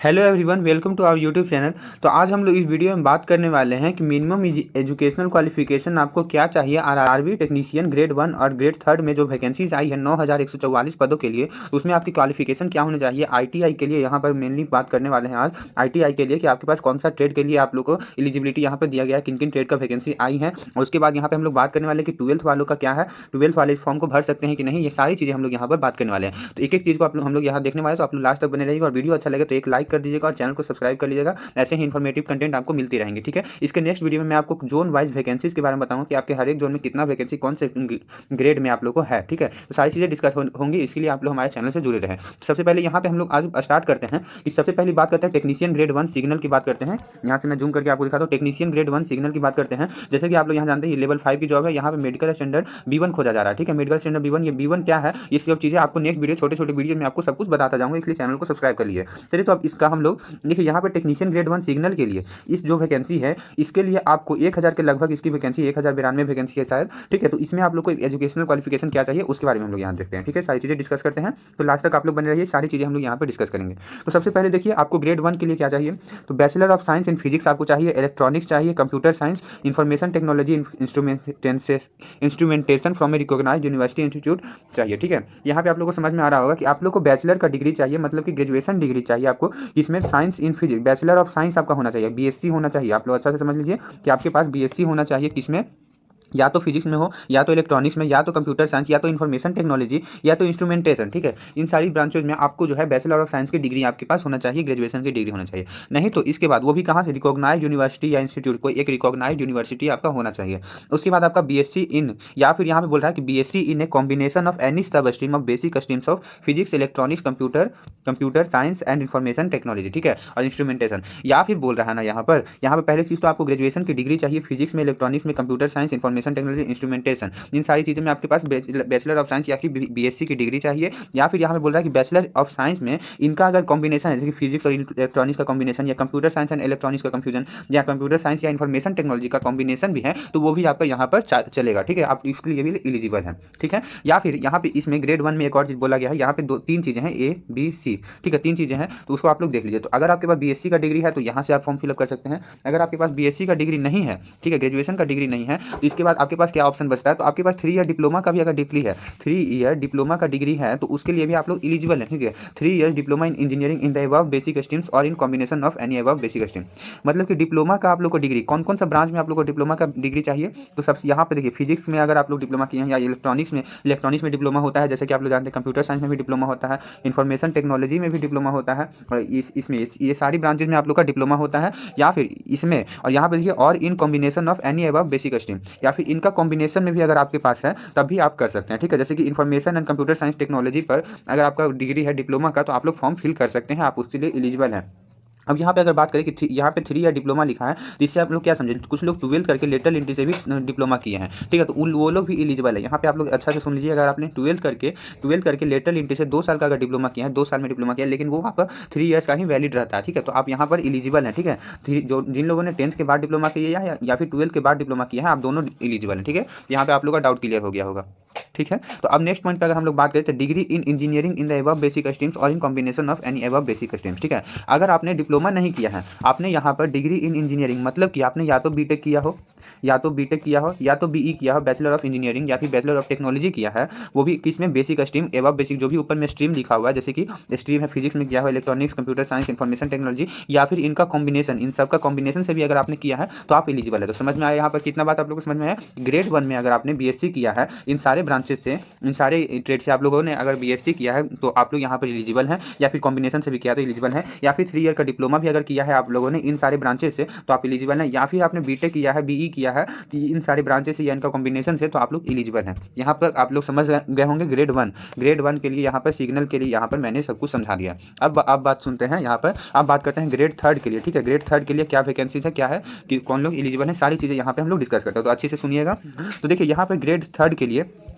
Hello everyone, welcome to our YouTube channel. तो आज हम लोग इस वीडियो में बात करने वाले हैं कि मिनिमम एजुकेशनल क्वालिफिकेशन आपको क्या चाहिए आरआरबी टेक्नीशियन ग्रेड 1 और ग्रेड 3 में जो वैकेंसीज आई है 9144 पदों के लिए, उसमें आपकी क्वालिफिकेशन क्या होनी चाहिए। आईटीआई के लिए यहाँ पर मेनली बात करने वाले हैं आज आईटीआई के लिए कि आपके पास कौन सा ट्रेड के लिए आप लोग को एलिजिबिलिटी यहाँ पर दिया गया है, किन किन ट्रेड का वैकेंसी आई है। और उसके बाद यहाँ पर हम लोग बात करने वाले कि ट्वेल्थ वालों का क्या है, ट्वेल्थ वाले फॉर्म को भर सकते हैं कि नहीं, ये सारी चीज़ें हम लोग यहाँ पर बात करने वाले हैं। तो एक एक चीज़ को हम लोग यहाँ देखने वाले, तो आप लोग लास्ट तक बने रहिएगा और वीडियो अच्छा लगे तो एक लाइक कर दीजिएगा और चैनल को सब्सक्राइब कर लीजिएगा। ऐसे ही इन्फॉर्मेटिव कंटेंट आपको मिलती रहेंगे, ठीक है। इसके नेक्स्ट वीडियो में मैं आपको जोन वाइज वैकेंसीज के बारे में बताऊंगा कि आपके हर एक जोन में कितना वैकेंसी कौन से ग्रेड में आप लोग को है, ठीक है। तो सारी चीज़ें डिस्कस होंगी, इसके लिए आप लोग हमारे चैनल से जुड़े रहें। सबसे पहले यहाँ पे हम लोग आज स्टार्ट करते हैं कि सबसे पहली बात करते हैं टेक्नीशियन ग्रेड 1 सिग्नल की बात करते हैं। यहाँ से मैं जूम करके आपको दिखाता हूँ। टेक्नीशियन ग्रेड 1 सिग्नल की बात करते हैं। जैसे कि आप लोग यहाँ जानते हैं लेवल 5 की जॉब है, यहाँ पे मेडिकल स्टैंडर्ड B1 खोजा जा रहा है, ठीक है। मेडिकल स्टैंडर्ड B1, ये B1 क्या है, ये सब चीज़ें आपको नेक्स्ट वीडियो छोटे छोटे वीडियो में आपको सब कुछ बताता जाऊँगा, इसलिए चैनल को सब्सक्राइब कर लिए। चलिए, तो अब इसका हम लोग देखिए यहाँ पे टेक्नीशियन ग्रेड 1 सिग्नल के लिए इस जो वैकेंसी है, इसके लिए आपको 1000 के लगभग इसकी वैकेंसी 1092 वैकेंसी है शायद, ठीक है। तो इसमें आप लोग को एजुकेशनल क्वालिफिकेशन क्या चाहिए उसके बारे में हम लोग यहाँ देखते हैं, ठीक है। सारी चीज़ें डिस्कस करते हैं, तो लास्ट तक आप लोग बने रहिए, सारी चीज़ें हम लोग यहाँ पर डिस्कस करेंगे। तो सबसे पहले देखिए आपको ग्रेड 1 के लिए क्या चाहिए। तो bachelor of science in physics आपको चाहिए, इलेक्ट्रॉनिक्स चाहिए, computer science, information technology, instrumentation from a recognised university institute चाहिए, ठीक है। यहाँ पे आप लोग को समझ में आ रहा होगा कि आप लोग को बैचलर का डिग्री चाहिए, मतलब कि ग्रेजुएशन डिग्री चाहिए आपको, इसमें science in physics, bachelor of science आपका होना चाहिए, बीएससी होना चाहिए। आप लोग अच्छा से समझ लीजिए कि आपके पास बीएससी होना चाहिए, किसमें, या तो फिजिक्स में हो, या तो इलेक्ट्रॉनिक्स में, या तो कंप्यूटर साइंस, या तो इन्फॉर्मेशन टेक्नोलॉजी, या तो इंस्ट्रूमेंटेशन, ठीक है। इन सारी ब्रांचेज में आपको जो है बैचलर ऑफ साइंस की डिग्री आपके पास होना चाहिए, ग्रेजुएशन की डिग्री होना चाहिए। नहीं तो इसके बाद वो भी कहाँ से, रिकॉग्नाइज्ड यूनिवर्सिटी या इंस्टीट्यूट, कोई एक रिकॉग्नाइज्ड यूनिवर्सिटी आपका होना चाहिए। उसके बाद आपका बीएससी इन, या फिर यहाँ पे बोल रहा है कि BSc in a combination of any sub stream of basic streams of physics, electronics, computer science and information technology, ठीक है, और इंस्ट्रूमेंटेशन। या फिर बोल रहा है ना यहाँ पर पहले चीज़ तो आपको ग्रेजुएशन की डिग्री चाहिए फिजिक्स में, इलेक्ट्रॉनिक्स में, computer science, information technology, instrumentation, इन सारी चीज़ों में आपके पास बैचलर ऑफ साइंस या फिर बीएससी की डिग्री चाहिए। या फिर यहाँ पे बोल रहा है कि बैचलर ऑफ साइंस में इनका अगर कॉम्बिनेशन है, जैसे कि फिजिक्स और इलेक्ट्रॉनिक्स का कॉम्बिनेशन, या कंप्यूटर साइंस एंड इलेक्ट्रॉनिक्स का कंफ्यूजन, या कंप्यूटर साइंस या इन्फॉर्मेशन टेक्नोलॉजी का कॉम्बिनेशन भी है, तो वो भी आपका यहाँ पर चलेगा, ठीक है। आप इसके लिए भी एलिजिबल हैं, ठीक है। या फिर यहाँ पे इसमें ग्रेड 1 में एक और चीज़ बोला गया है, यहाँ पे तीन चीज़ें हैं, A, B, C, ठीक है, तीन चीज़ें हैं, तो उसको आप लोग देख लीजिए। तो अगर आपके पास बीएससी का डिग्री है तो यहाँ से आप फॉर्म फिलअप कर सकते हैं। अगर आपके पास बीएससी का डिग्री नहीं है, ठीक है, ग्रेजुएशन का डिग्री नहीं है, तो इसके बाद आपके पास क्या ऑप्शन बचता है, तो आपके पास 3 ईयर डिप्लोमा का भी अगर डिग्री है, 3 ईयर डिप्लोमा का डिग्री है, तो उसके लिए भी आप लोग एलिजिबल हैं, ठीक है। 3 year diploma in engineering in the above basic streams और in combination of any above basic stream, मतलब कि डिप्लोमा का आप लोग को डिग्री कौन कौन सा ब्रांच में आप लोग को डिप्लोमा का डिग्री चाहिए। तो सब यहाँ पे देखिए, फिजिक्स में अगर आप लोग डिप्लोमा किए हैं, या इलेक्ट्रॉनिक्स में डिप्लोमा होता है, जैसे कि आप लोग जानते हैं कंप्यूटर साइंस में भी डिप्लोमा होता है, इन्फॉर्मेशन टेक्नोलॉजी में भी डिप्लोमा होता है, और इसमें ये सारी ब्रांचेज में आप लोग का डिप्लोमा होता है। या फिर इसमें, और यहाँ पे देखिए, और in combination of any above basic stream, या फिर इनका कॉम्बिनेशन में भी अगर आपके पास है तब भी आप कर सकते हैं, ठीक है। जैसे कि information and computer science technology पर अगर आपका डिग्री है डिप्लोमा का, तो आप लोग फॉर्म फिल कर सकते हैं, आप उसके लिए एलिजिबल हैं। अब यहाँ पे अगर बात करें कि यहाँ पे 3 ईयर डिप्लोमा लिखा है, तो इससे आप लोग क्या समझें, कुछ लोग 12 करके लेटरल एंट्री से भी डिप्लोमा किए हैं, ठीक है, तो वो लोग भी एलिजिबल है। यहाँ पे आप लोग अच्छा से सुन लीजिए, अगर आपने 12 करके लेटरल एंट्री से 2 साल का अगर डिप्लोमा किया है, 2 साल में डिप्लोमा किया है, लेकिन वो आपका 3 ईयर्स का ही वैलिड रहता है, ठीक है, तो आप यहाँ पर एलिजिबल हैं, ठीक है। जो जिन लोगों ने 10th के बाद डिप्लोमा किया है या फिर 12 के बाद डिप्लोमा किया है, आप दोनों एलिजिबल हैं, ठीक है। यहाँ पे आप लोग का डाउट क्लियर हो गया होगा, ठीक है। तो अब नेक्स्ट पॉइंट पर अगर हम लोग बात करें तो degree in engineering in the above basic streams और in combination of any above basic streams, ठीक है। अगर आपने डिप्लोमा नहीं किया है, आपने यहाँ पर डिग्री इन इंजीनियरिंग, मतलब कि आपने या तो बीटेक किया हो, या तो बीई किया हो, बैचलर ऑफ इंजीनियरिंग या फिर बैचलर ऑफ टेक्नोलॉजी किया है, वो भी किसमें, बेसिक स्ट्रीम एवं बेसिक, जो भी ऊपर में स्ट्रीम लिखा हुआ है, जैसे कि स्ट्रीम है फिजिक्स में किया हो, electronics, computer science, information technology, या फिर इनका कॉम्बिनेशन, इन सब का कॉम्बिनेशन से भी अगर आपने किया है तो आप एलिजिबल है। तो समझ में आया यहाँ पर कितना बात आप लोगों को समझ में आया। ग्रेड 1 में अगर आपने बीएससी किया है, इन सारे ब्रांचेस से, इन सारे ट्रेड से आप लोगों ने अगर बीएससी किया है, तो आप लोग यहाँ पर एलिजिबल हैं, या फिर कॉम्बिनेशन से भी किया तो एलिजिबल है, या फिर 3 ईयर का डिप्लोमा भी अगर किया है आप लोगों ने इन सारे ब्रांचेस से, तो आप एलिजिबल हैं, या फिर आपने बीटेक किया है, बीई किया है, इन सारे ब्रांचेस से या इनका कॉम्बिनेशन से, तो आप लोग एलिजिबल हैं। यहाँ पर आप लोग समझ गए होंगे ग्रेड 1 के लिए, यहाँ पर सिग्नल के लिए यहाँ पर मैंने सब कुछ समझा दिया। अब आप बात सुनते हैं, यहाँ पर आप बात करते हैं ग्रेड 3 के लिए, ठीक है। ग्रेड 3 के लिए क्या वैकेंसीज है, क्या है, कि कौन लोग एलिजिबल हैं, सारी चीज़ें यहाँ पे हम लोग डिस्कस करते हैं, तो अच्छे से सुनिएगा। तो देखिए यहाँ पर ग्रेड 3 के लिए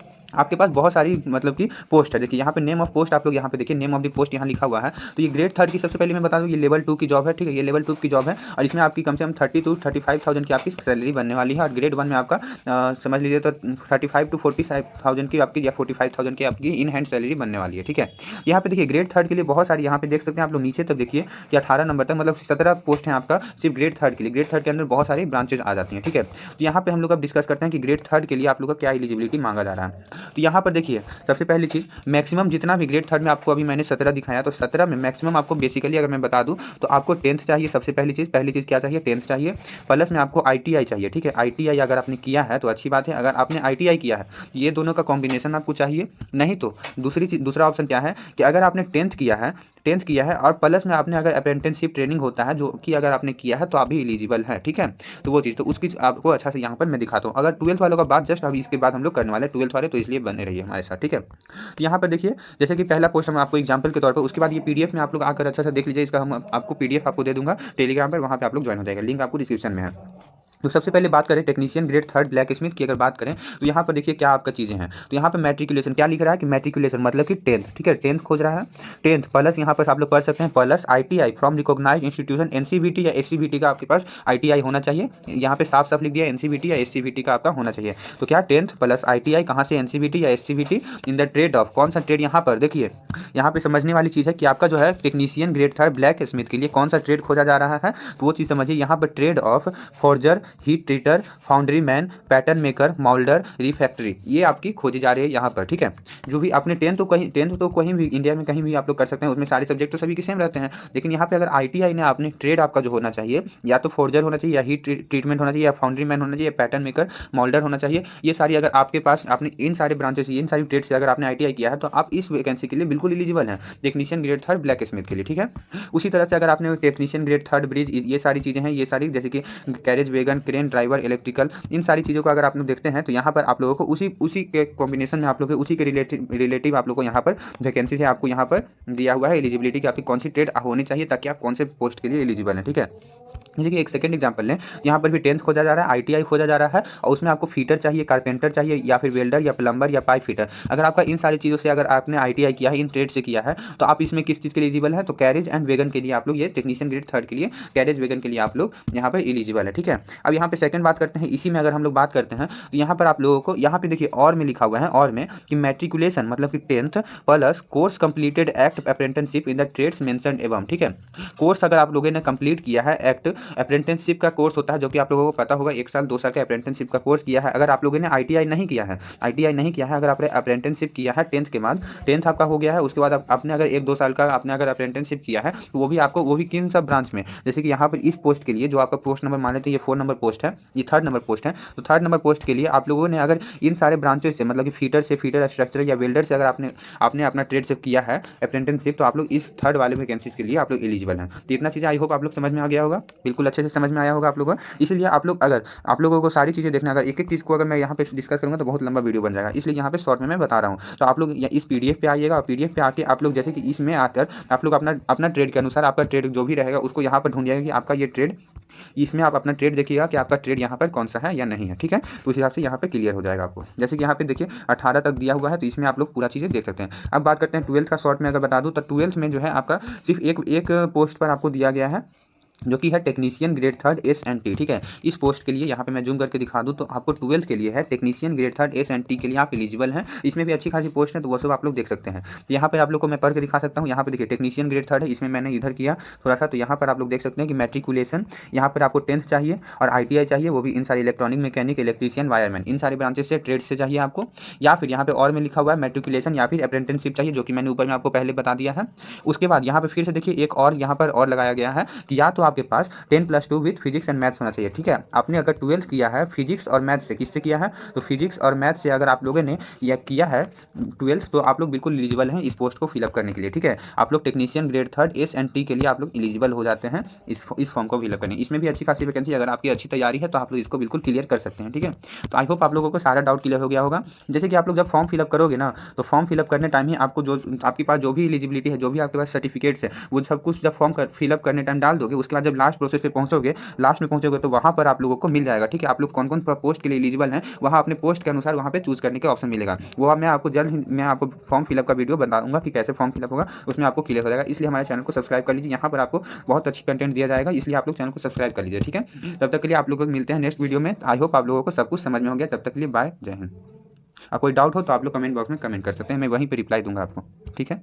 आपके पास बहुत सारी मतलब कि पोस्ट है। देखिए यहाँ पे नेम ऑफ पोस्ट आप लोग यहाँ पे देखिए, नेम ऑफ द पोस्ट यहाँ लिखा हुआ है। तो ये ग्रेड थर्ड की सबसे पहले मैं बता दूँ, ये लेवल 2 की जॉब है, ठीक है, ये लेवल 2 की जॉब है और इसमें आपकी कम से कम 30 to 35,000 की आपकी सैलरी बनने वाली है। और ग्रेड 1 में आपका समझ लीजिए तो 35 to 45,000 की आपकी या 45,000 की आपकी इन हैंड सैलरी बनने वाली है, ठीक है। यहाँ पे देखिए ग्रेड थर्ड के लिए बहुत सारी यहाँ पे देख सकते हैं आप लोग नीचे तक देखिए कि 18 नंबर तक मतलब 17 पोस्ट है आपका सिर्फ ग्रेड थर्ड के लिए। ग्रेड थर्ड के अंदर बहुत सारी ब्रांचेज आ जाती हैं, ठीक है। तो यहाँ पे हम लोग अब डिस्कस करते हैं कि ग्रेड थर्ड के लिए आप लोग का क्या एलिजिबिलिटी मांगा जा रहा है। तो यहाँ पर देखिए सबसे पहली चीज़, मैक्सिमम जितना भी ग्रेड थर्ड में आपको अभी मैंने 17 दिखाया, तो 17 में मैक्सिमम आपको बेसिकली अगर मैं बता दूं तो आपको 10th चाहिए। सबसे पहली चीज़ क्या चाहिए, 10th चाहिए। प्लस में आपको ITI चाहिए, ठीक है। ITI अगर आपने किया है तो अच्छी बात है, अगर आपने ITI किया है ये दोनों का कॉम्बिनेशन आपको चाहिए। नहीं तो दूसरा ऑप्शन क्या है कि अगर आपने 10th किया है और प्लस में आपने अगर अप्रेंटिसशिप ट्रेनिंग होता है जो कि अगर आपने किया है तो आप भी एलिजिबल हैं, ठीक है। तो वो चीज़ तो उसकी आपको अच्छा से यहाँ पर मैं दिखाता हूँ। अगर 12th वालों का बात जस्ट अभी इसके बाद हम लोग करने वाले हैं 12th वाले, तो इसलिए बने रहिए हमारे साथ, ठीक है। तो यहाँ पर देखिए जैसे कि पहला पोस्ट हम आपको एग्जाम्पल के तौर पर, उसके बाद ये PDF में आप लोग आकर अच्छा से देख लीजिए। इसका हम आपको PDF आपको दे दूँगा टेलीग्राम पर, वहाँ पर आप लोग ज्वाइन हो जाएगा, लिंक आपको डिस्क्रिप्शन में है। तो सबसे पहले बात करें technician grade third black Smith की अगर बात करें तो यहाँ पर देखिए क्या आपका चीज़ें हैं। तो यहाँ पर मैट्रिकुलेशन क्या लिख रहा है कि मैट्रिकुलेशन मतलब कि 10th, ठीक है, 10th खोज रहा है। 10th प्लस यहाँ पर आप लोग पढ़ सकते हैं plus ITI from recognised institution, NCVT या SCVT का आपके पास ITI होना चाहिए। यहाँ पे साफ साफ लिख दिया NCVT या SCVT का आपका होना चाहिए। तो क्या 10th प्लस ITI कहाँ से, NCVT या SCVT in the trade off, कौन सा ट्रेड, यहाँ पर देखिए यहाँ पे समझने वाली चीज़ है कि आपका जो है technician grade third black Smith के लिए कौन सा ट्रेड खोजा जा रहा है। तो वो चीज़ समझिए, यहाँ पर trade of forger, heat treater, foundry man, pattern maker, moulder, refractory, ये आपकी खोजी जा रही है यहाँ पर, ठीक है। जो भी आपने 10th तो कहीं भी इंडिया में कहीं भी आप लोग कर सकते हैं, उसमें सारे सब्जेक्ट तो सभी के सेम रहते हैं। लेकिन यहाँ पे अगर ITI ने आपने ट्रेड आपका जो होना चाहिए या तो फोर्जर होना चाहिए या हीट ट्रीटमेंट होना चाहिए या फाउंड्री मैन होना चाहिए, पैटर्न मेकर, मोल्डर होना चाहिए। ये सारी अगर आपके पास आपने इन सारे ब्रांचेस इन सारी ट्रेड से अगर आपने ITI किया है तो आप इस वैकेंसी के लिए बिल्कुल एलिजिबल हैं, technician grade third black Smith के लिए, ठीक है। उसी तरह से अगर आपने टेक्नीशियन ग्रेड थर्ड ब्रिज, ये सारी चीज़ें हैं, ये सारी जैसे कि carriage wagon, crane driver, electrical, इन सारी चीज़ों को अगर आप लोग देखते हैं तो यहाँ पर आप लोगों को उसी के कॉम्बिनेशन में आप लोग उसी के रिलेटिव आप लोग को यहाँ पर वैकेंसी से आपको यहाँ पर दिया हुआ है एलिजिबिलिटी की आपकी कौन सी ट्रेड होनी चाहिए ताकि आप कौन से पोस्ट के लिए एलिजिबल हैं, ठीक है। जैसे कि एक सेकंड एग्जांपल लें, यहाँ पर भी 10th खोजा जा रहा है, ITI खोजा जा रहा है और उसमें आपको फीटर चाहिए, कारपेंटर चाहिए या फिर वेल्डर या प्लम्बर या पाइप फिटर। अगर आपका इन सारी चीज़ों से अगर आपने ITI किया है, इन ट्रेड से किया है, तो आप इसमें किस चीज़ के लिए एलिजिबल है, तो कैरेज एंड वेगन के लिए आप लोग, ये टेक्नीशियन ग्रेड थर्ड के लिए कैरेज वेगन के लिए आप लोग यहाँ पर एलिजिबल है, ठीक है। अब यहाँ पे सेकंड बात करते हैं, इसी में अगर हम लोग बात करते हैं तो यहाँ पर आप लोगों को यहाँ पे देखिए और में लिखा हुआ है, और में कि मैट्रिकुलेशन मतलब कि 10th plus course completed act apprenticeship in the trades mentioned एवं, ठीक है। कोर्स अगर आप लोगों ने कंप्लीट किया है, एक्ट अप्रेंटिसशिप का कोर्स होता है जो कि आप लोगों को पता होगा, 1 साल 2 साल का अप्रेंटिसशिप का कोर्स किया है। अगर आप लोगों ने ITI नहीं किया है, अगर आपने अप्रेंटिसशिप किया है 10th के बाद, 10th आपका हो गया है, उसके बाद आपने अगर 1-2 साल का आपने अगर अप्रेंटिसशिप किया है तो वो भी किन सब ब्रांच में, जैसे कि यहाँ पर इस पोस्ट के लिए जो आपका पोस्ट नंबर मान लेते हैं ये 4 नंबर पोस्ट है, ये 3rd नंबर पोस्ट है। तो 3rd नंबर पोस्ट के लिए आप लोगों ने अगर इन सारे ब्रांचों से मतलब कि फीटर स्ट्रक्चर या वेल्डर से अगर आपने अपना ट्रेड से किया है अप्रेंटिसशिप, तो आप लोग इस 3rd वाले वैकेंसीज के लिए आप लोग एलिजिबल हैं। तो इतना चीज़ें आई होप आप लोग समझ में आ गया होगा, बिल्कुल अच्छे से समझ में आया होगा आप लोगों को। इसलिए आप लोग अगर आप लोगों को सारी चीज़ें देखना, अगर एक-एक चीज़ को अगर मैं यहाँ पे डिस्कस करूँगा तो बहुत लंबा वीडियो बन जाएगा, इसलिए यहाँ पे शॉर्ट में मैं बता रहा हूँ। तो आप लोग इस PDF पे आइएगा और PDF पे आके आप लोग जैसे कि इसमें आकर आप लोग अपना ट्रेड के अनुसार आपका ट्रेड जो भी रहेगा उसको यहाँ पर ढूंढिएगा कि आपका ये ट्रेड, इसमें आप अपना ट्रेड देखिएगा कि आपका ट्रेड यहाँ पर कौन सा है या नहीं है, ठीक है। तो उस हिसाब से यहाँ पे क्लियर हो जाएगा आपको। जैसे कि यहाँ पे देखिए 18 तक दिया हुआ है, तो इसमें आप लोग पूरा चीज़ें देख सकते हैं। अब बात करते हैं 12th का। शॉर्ट में अगर बता दूँ तो 12th में जो है आपका सिर्फ एक पोस्ट पर आपको दिया गया है जो कि है टेक्नीशियन ग्रेड थर्ड S&T, ठीक है। इस पोस्ट के लिए यहाँ पे मैं जूम करके दिखा दूँ तो आपको 12th के लिए है टेक्नीशियन ग्रेड थर्ड S&T के लिए आप एलिजिबल हैं। इसमें भी अच्छी खासी पोस्ट है, तो वो सब आप लोग देख सकते हैं। तो यहाँ पर आप लोग को मैं पढ़ के दिखा सकता हूँ। यहाँ पे देखिए टेक्नीशियन ग्रेड थर्ड है, इसमें मैंने इधर किया थोड़ा सा, तो यहाँ पर आप लोग देख सकते हैं कि मैट्रिकुलेशन यहाँ पर आपको 10th चाहिए और ITI चाहिए, वो भी इन सारी इलेक्ट्रॉनिक, मैकेनिक, इलेक्ट्रीशियन, वायरमैन, इन सारे ब्रांचेस से ट्रेड से चाहिए आपको। या फिर यहाँ पे और में लिखा हुआ है मैट्रिकुलेशन या फिर अप्रेंटिसशिप चाहिए, जो कि मैंने ऊपर में आपको पहले बता दिया है। उसके बाद यहाँ पे फिर से देखिए एक और यहाँ पर और लगाया गया है कि या तो आपके पास 10+2 विथ फिजिक्स एंड मैथ्स होना चाहिए, ठीक है। आपने अगर 12th किया है फिजिक्स और मैथ्स से, किससे किया है, तो फिजिक्स और मैथ्स से अगर आप लोगों ने यह किया है 12th, तो आप लोग बिल्कुल एलिजिबल हैं इस पोस्ट को फिलअप करने के लिए, ठीक है। आप लोग टेक्नीशियन ग्रेड थर्ड S&T के लिए आप लोग एलिजिबल हो जाते हैं इस फॉर्म को फिलअप करने। इसमें भी अच्छी खासी वैकेंसी, अगर आपकी अच्छी तैयारी है तो आप लोग इसको बिल्कुल क्लियर कर सकते हैं, ठीक है। तो आई होप आप लोगों को सारा डाउट क्लियर हो गया होगा। जैसे कि आप लोग जब फॉर्म फिलअप करोगे ना, तो फॉर्म फिलअप करने टाइम ही आपको जो आपके पास जो भी एलिजिबिलिटी है, जो भी आपके पास सर्टिफिकेट्स है, वो सब कुछ जब फॉर्म फिलअप करने टाइम डाल दोगे, उसके बाद जब लास्ट प्रोसेस पे पहुँचोगे, लास्ट में पहुँचोगे तो वहाँ पर आप लोगों को मिल जाएगा, ठीक है। आप लोग कौन कौन पोस्ट के लिए एलिजिबल हैं वहाँ अपने पोस्ट के अनुसार वहाँ पे चूज़ करने का ऑप्शन मिलेगा। वो मैं आपको जल्द ही मैं आपको फॉर्म फिलअप का वीडियो बताऊँगा कि कैसे फॉर्म फिलअप होगा, उसमें आपको क्लियर हो जाएगा। इसलिए हमारे चैनल को सब्सक्राइब कर लीजिए, यहाँ पर आपको बहुत अच्छी कंटेंट दिया जाएगा, इसलिए आप लोग चैनल को सब्सक्राइब कर लीजिए, ठीक है। तब तक के लिए आप लोगों को मिलते हैं नेक्स्ट वीडियो में। आई होप आप लोगों को सब कुछ समझ में हो गया। तब तक के लिए बाय, जय हिंद। कोई डाउट हो तो आप लोग कमेंट बॉक्स में कमेंट कर सकते हैं, मैं वहीं पर रिप्लाई दूंगा आपको, ठीक है।